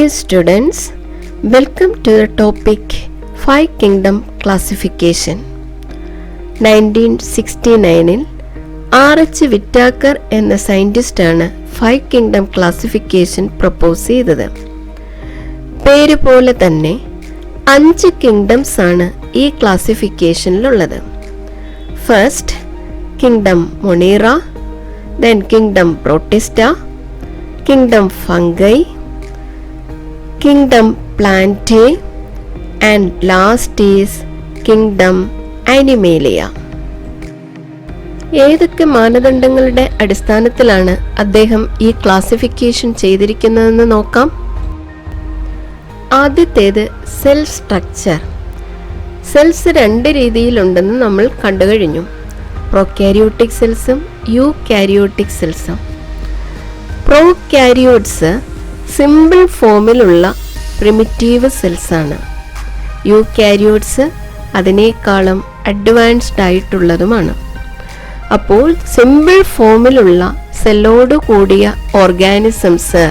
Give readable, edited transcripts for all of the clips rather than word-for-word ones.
Dear students, welcome to the topic 5 Kingdom Classification. 1969-ൽ R.H. Whittaker എന്ന സയന്റിസ്റ്റാണ് 5 Kingdom Classification propose ചെയ്തത്. പേര് പോലെ തന്നെ 5 കിങ്ഡംസ് ആണ് ഈ ക്ലാസിഫിക്കേഷനിലുള്ളത്. First kingdom Monera, then kingdom Protista, kingdom Fungi, kingdom Plantae and last is kingdom Animalia. ഏതൊക്കെ മാനദണ്ഡങ്ങളുടെ അടിസ്ഥാനത്തിലാണ് അദ്ദേഹം ഈ ക്ലാസിഫിക്കേഷൻ ചെയ്തിരിക്കുന്നതെന്ന് നോക്കാം. ആദ്യത്തേത് സെൽ സ്ട്രക്ചർ. സെൽസ് 2 രീതിയിലുണ്ടെന്ന് നമ്മൾ കണ്ടുകഴിഞ്ഞു. പ്രൊകാരിയോട്ടിക് സെൽസും യൂകാരിയോട്ടിക് സെൽസും. പ്രോകാരിയോട്സ് സിമ്പിൾ ഫോമിലുള്ള പ്രിമിറ്റീവ് സെൽസാണ്. യൂകാരിയോട്സ് അതിനേക്കാളും അഡ്വാൻസ്ഡ് ആയിട്ടുള്ളതുമാണ്. അപ്പോൾ സിമ്പിൾ ഫോമിലുള്ള സെല്ലോട് കൂടിയ ഓർഗാനിസംസ്,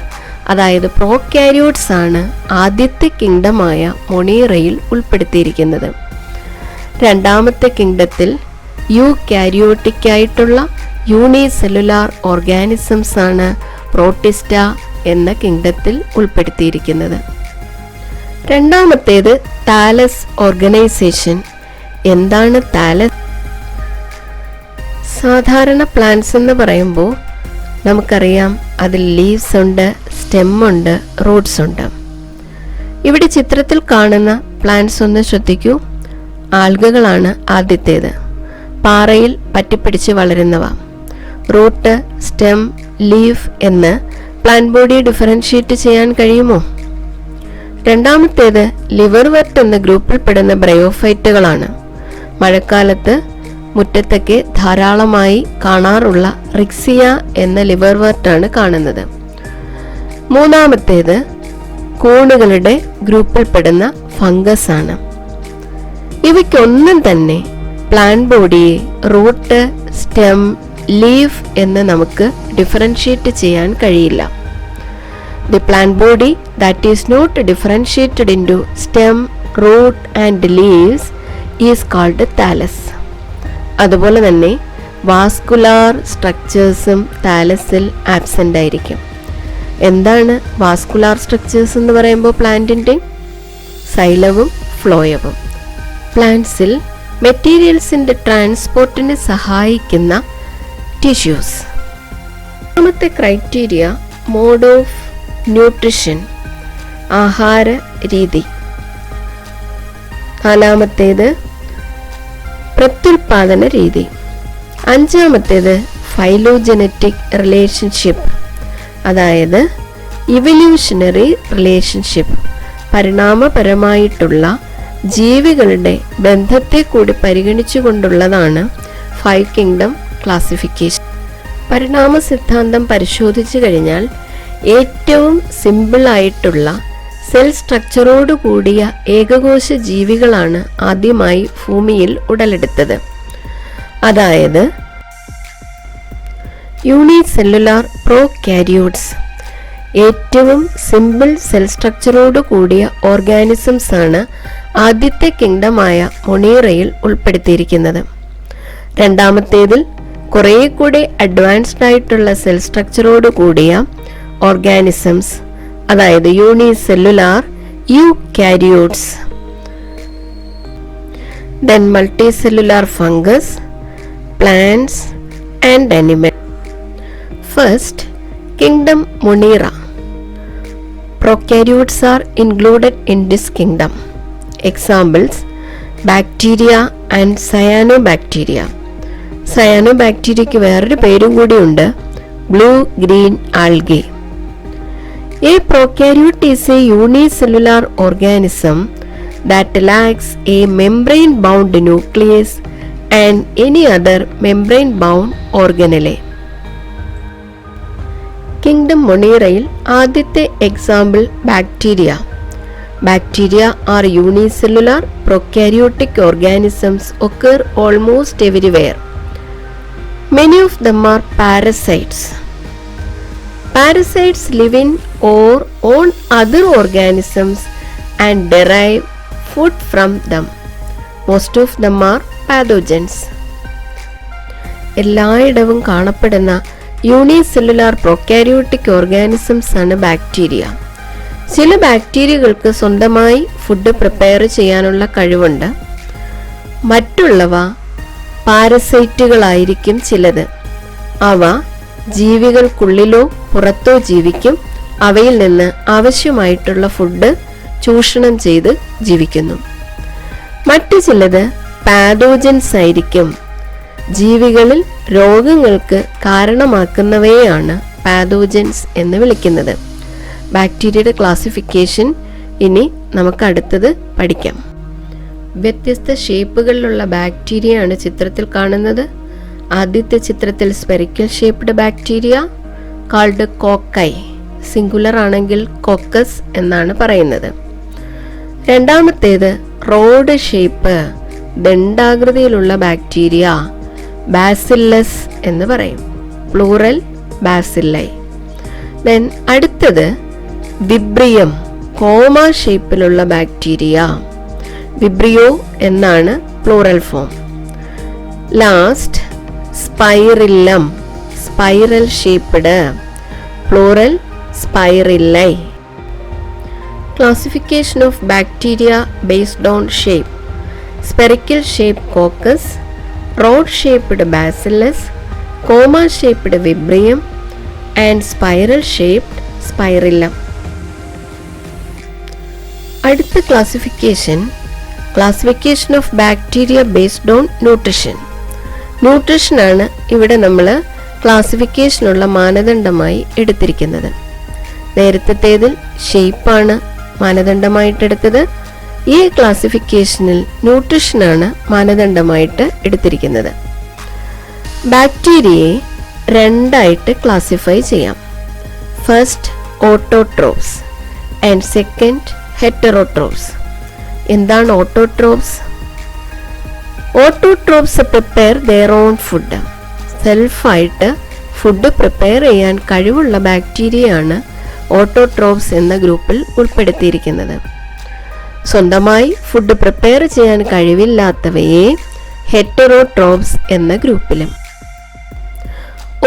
അതായത് പ്രോകാരിയോട്സ് ആണ് ആദ്യത്തെ കിങ്ഡമായ മൊണീറയിൽ ഉൾപ്പെടുത്തിയിരിക്കുന്നത്. രണ്ടാമത്തെ കിങ്ഡത്തിൽ യൂകാരിയോട്ടിക് ആയിട്ടുള്ള യൂണിസെല്ലുലാർ ഓർഗാനിസംസ് ആണ് പ്രോട്ടിസ്റ്റ എന്ന കിങ്ഡത്തിൽ ഉൾപ്പെടുത്തിയിരിക്കുന്നത്. രണ്ടാമത്തേത് താലസ് ഓർഗനൈസേഷൻ. എന്താണ് താലസ്? സാധാരണ പ്ലാന്റ്സ് എന്ന് പറയുമ്പോൾ നമുക്കറിയാം അതിൽ ലീവ്സ് ഉണ്ട്, സ്റ്റെം ഉണ്ട്, റൂട്ട്സ് ഉണ്ട്. ഇവിടെ ചിത്രത്തിൽ കാണുന്ന പ്ലാന്റ്സ് ഒന്ന് ശ്രദ്ധിക്കൂ. ആൽഗകളാണ് ആദ്യത്തേത്, പാറയിൽ പറ്റിപ്പിടിച്ച് വളരുന്നവ. റൂട്ട്, സ്റ്റെം, ലീഫ് എന്ന് പ്ലാന്റ് ബോഡി ഡിഫറൻഷിയേറ്റ് ചെയ്യാൻ കഴിയുമോ? രണ്ടാമത്തേത് ലിവർവർട്ട് എന്ന ഗ്രൂപ്പിൽപ്പെടുന്ന ബ്രയോഫൈറ്റുകളാണ്. മഴക്കാലത്ത് മുറ്റത്തൊക്കെ ധാരാളമായി കാണാറുള്ള റിക്സിയ എന്ന ലിവർവർട്ടാണ് കാണുന്നത്. മൂന്നാമത്തേത് കൂണുകളുടെ ഗ്രൂപ്പിൽപ്പെടുന്ന ഫംഗസ് ആണ്. ഇവയ്ക്കൊന്നും തന്നെ പ്ലാന്റ് ബോഡിയെ റൂട്ട്, സ്റ്റെം, ലീഫ് എന്ന് നമുക്ക് ഡിഫറൻഷിയേറ്റ് ചെയ്യാൻ കഴിയില്ല. The plant body that is not differentiated into stem, root and leaves is called thallus. അതുപോലെ തന്നെ വാസ്കുലാർ സ്ട്രക്ചേഴ്സും താലസിൽ ആബ്സെൻ്റ് ആയിരിക്കും. എന്താണ് വാസ്കുലാർ സ്ട്രക്ചേഴ്സ് എന്ന് പറയുമ്പോൾ? പ്ലാന്റിൻ്റെ സൈലവും ഫ്ലോയവും. പ്ലാന്റ്സിൽ മെറ്റീരിയൽസിൻ്റെ ട്രാൻസ്പോർട്ടിന് സഹായിക്കുന്ന ടിഷ്യൂസ്. രണ്ടാമത്തെ ക്രൈറ്റീരിയ മോഡ് ഓഫ് ന്യൂട്രിഷൻ, ആഹാര രീതി. നാലാമത്തേത് പ്രത്യുൽപാദന രീതി. അഞ്ചാമത്തേത് ഫൈലോജനറ്റിക് റിലേഷൻഷിപ്പ്, അതായത് ഇവല്യൂഷണറി റിലേഷൻഷിപ്പ്, പരിണാമപരമായിട്ടുള്ള ജീവികളുടെ ബന്ധത്തെ കൂടി പരിഗണിച്ചുകൊണ്ടുള്ളതാണ് 5 കിങ്ഡം ക്ലാസിഫിക്കേഷൻ. പരിണാമ സിദ്ധാന്തം പരിശോധിച്ചു കഴിഞ്ഞാൽ ഏറ്റവും സിമ്പിളായിട്ടുള്ള സെൽ സ്ട്രക്ചറോട് കൂടിയ ഏകകോശ ജീവികളാണ് ആദ്യമായി ഭൂമിയിൽ ഉടലെടുത്തത്. അതായത് യൂണിസെല്ലുലാർ പ്രോകാരിയോട്സ്. ഏറ്റവും സിമ്പിൾ സെൽ സ്ട്രക്ചറോട് കൂടിയ ഓർഗാനിസംസ് ആണ് ആദ്യത്തെ കിങ്ഡമായ മൊണീറയിൽ ഉൾപ്പെടുത്തിയിരിക്കുന്നത്. രണ്ടാമത്തേതിൽ കുറേ കൂടി അഡ്വാൻസ്ഡ് ആയിട്ടുള്ള സെൽ സ്ട്രക്ചറോട് കൂടിയ ഓർഗാനിസംസ്, അതായത് unicellular eukaryotes. then multicellular fungus, plants and animals. First, kingdom Monera. Prokaryotes are included in this kingdom. Examples: bacteria and cyanobacteria. സയാനോബാക്ടീരിയയ്ക്ക് വേറൊരു പേരും കൂടിയുണ്ട്, blue green algae. A prokaryote is a unicellular organism that lacks a membrane-bound nucleus and any other membrane-bound organelle. Kingdom മൊണീറയിൽ ആദ്യത്തെ example bacteria. Bacteria are unicellular prokaryotic organisms occur almost everywhere. Many of them are parasites. Parasites live in or on other organisms and derive food from them. Most of them are pathogens. എല്ലായിടവും കാണപ്പെടുന്ന unicellular prokaryotic organisms ആണ് bacteria. ചില ബാക്ടീരിയകൾക്ക് സ്വന്തമായി food prepare ചെയ്യാനുള്ള കഴിവുണ്ട്. മറ്റുള്ളവ പാരസൈറ്റുകളായിരിക്കും ചിലത്. അവ ജീവികൾക്കുള്ളിലോ പുറത്തോ ജീവിക്കും. അവയിൽ നിന്ന് ആവശ്യമായിട്ടുള്ള ഫുഡ് ചൂഷണം ചെയ്ത് ജീവിക്കുന്നു. മറ്റു ചിലത് പാതോജൻസ് ആയിരിക്കും. ജീവികളിൽ രോഗങ്ങൾക്ക് കാരണമാക്കുന്നവയെയാണ് പാതോജൻസ് എന്ന് വിളിക്കുന്നത്. ബാക്ടീരിയയുടെ ക്ലാസിഫിക്കേഷൻ ഇനി നമുക്ക് അടുത്തത് പഠിക്കാം. വ്യത്യസ്ത ഷേപ്പുകളിലുള്ള ബാക്ടീരിയയാണ് ചിത്രത്തിൽ കാണുന്നത്. ആദ്യത്തെ ചിത്രത്തിൽ spherical shaped bacteria called cocci, singular ആണെങ്കിൽ കോക്കസ് എന്നാണ് പറയുന്നത്. രണ്ടാമത്തേത് റോഡ് ഷേപ്പ് ദണ്ഡാകൃതിയിലുള്ള ബാക്ടീരിയ ബാസില്ലസ് എന്ന് പറയും, പ്ലൂറൽ ബാസില്ലൈ. ദെൻ അടുത്തത് വിബ്രിയം, കോമ ഷേപ്പിലുള്ള ബാക്ടീരിയ വിബ്രിയോ എന്നാണ് plural form. Last spirillum, spiral shaped, plural spirilli. Classification of bacteria based on shape: spherical shaped coccus, rod shaped bacillus, coma shaped vibrium and spiral shaped spirillum. അടുത്ത classification of bacteria based on nutrition. Nutrition ആണ് ഇവിടെ നമ്മൾ ക്ലാസിഫിക്കേഷനുള്ള മാനദണ്ഡമായി എടുത്തിരിക്കുന്നത്. നേരത്തേതിൽ ഷേപ്പാണ് മാനദണ്ഡമായിട്ടെടുത്തത്. ഈ ക്ലാസിഫിക്കേഷനിൽ ന്യൂട്രിഷനാണ് മാനദണ്ഡമായിട്ട് എടുത്തിരിക്കുന്നത്. ബാക്ടീരിയയെ രണ്ടായിട്ട് classify ചെയ്യാം. First autotrophs and second heterotrophs. എന്താണ് autotrophs? Autotrophs prepare their own food. സെൽഫായിട്ട് ഫുഡ് പ്രിപ്പയർ ചെയ്യാൻ കഴിവുള്ള ബാക്ടീരിയയാണ് ഓട്ടോട്രോപ്സ് എന്ന ഗ്രൂപ്പിൽ ഉൾപ്പെടുത്തിയിരിക്കുന്നത്. സ്വന്തമായി ഫുഡ് പ്രിപ്പയർ ചെയ്യാൻ കഴിവില്ലാത്തവയെ ഹെറ്ററോട്രോപ്സ് എന്ന ഗ്രൂപ്പിലും.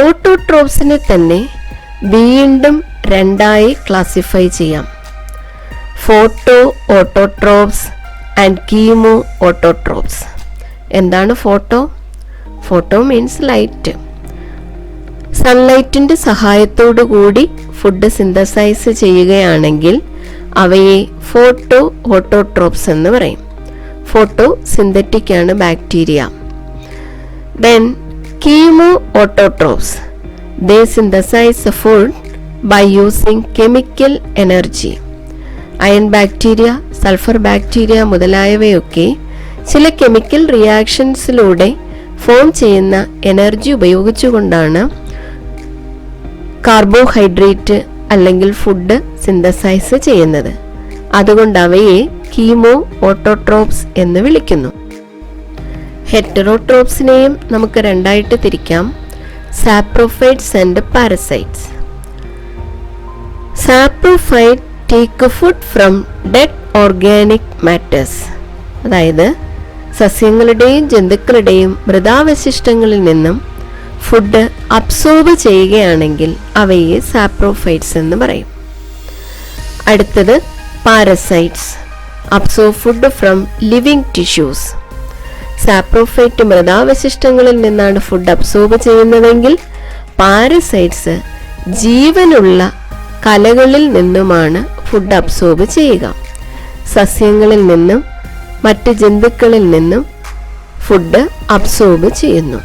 ഓട്ടോട്രോപ്സിനെ തന്നെ വീണ്ടും രണ്ടായി ക്ലാസിഫൈ ചെയ്യാം. Photo autotrophs and chemo autotrophs. എന്താണ് ഫോട്ടോ? Photo means light. സൺലൈറ്റിന്റെ സഹായത്തോടു കൂടി ഫുഡ് സിന്തസൈസ് ചെയ്യുകയാണെങ്കിൽ അവയെ ഫോട്ടോ ഓട്ടോട്രോപ്സ് എന്ന് പറയും. ഫോട്ടോ സിന്തറ്റിക് ആണ് bacteria. Then chemo autotrophs. They synthesise food by using chemical energy. Iron bacteria, sulphur bacteria മുതലായവയൊക്കെ ചില കെമിക്കൽ റിയാക്ഷൻസിലൂടെ ഫോം ചെയ്യുന്ന എനർജി ഉപയോഗിച്ചുകൊണ്ടാണ് കാർബോഹൈഡ്രേറ്റ് അല്ലെങ്കിൽ ഫുഡ് സിന്തസൈസ് ചെയ്യുന്നത്. അതുകൊണ്ട് അവയെ കീമോ ഓട്ടോട്രോപ്സ് എന്ന് വിളിക്കുന്നു. ഹെറ്ററോട്രോപ്സിനെയും നമുക്ക് രണ്ടായിട്ട് തിരിക്കാം. Saprophytes and parasites. Saprophyte take food from dead organic matters. അതായത് സസ്യങ്ങളുടെയും ജന്തുക്കളുടെയും മൃതാവശിഷ്ടങ്ങളിൽ നിന്നും ഫുഡ് അബ്സോർബ് ചെയ്യുകയാണെങ്കിൽ അവയെ സാപ്രോഫൈറ്റ്സ് എന്ന് പറയും. അടുത്തത് parasites. Absorb food from living tissues. Saprophyte മൃതാവശിഷ്ടങ്ങളിൽ നിന്നാണ് ഫുഡ് അബ്സോർബ് ചെയ്യുന്നതെങ്കിൽ പാരസൈറ്റ്സ് ജീവനുള്ള കലകളിൽ നിന്നുമാണ് ഫുഡ് അബ്സോർബ് ചെയ്യുക. സസ്യങ്ങളിൽ നിന്നും മറ്റ് ജന്തുക്കളിൽ നിന്നും ഫുഡ് അബ്സോർബ് ചെയ്യുന്നു.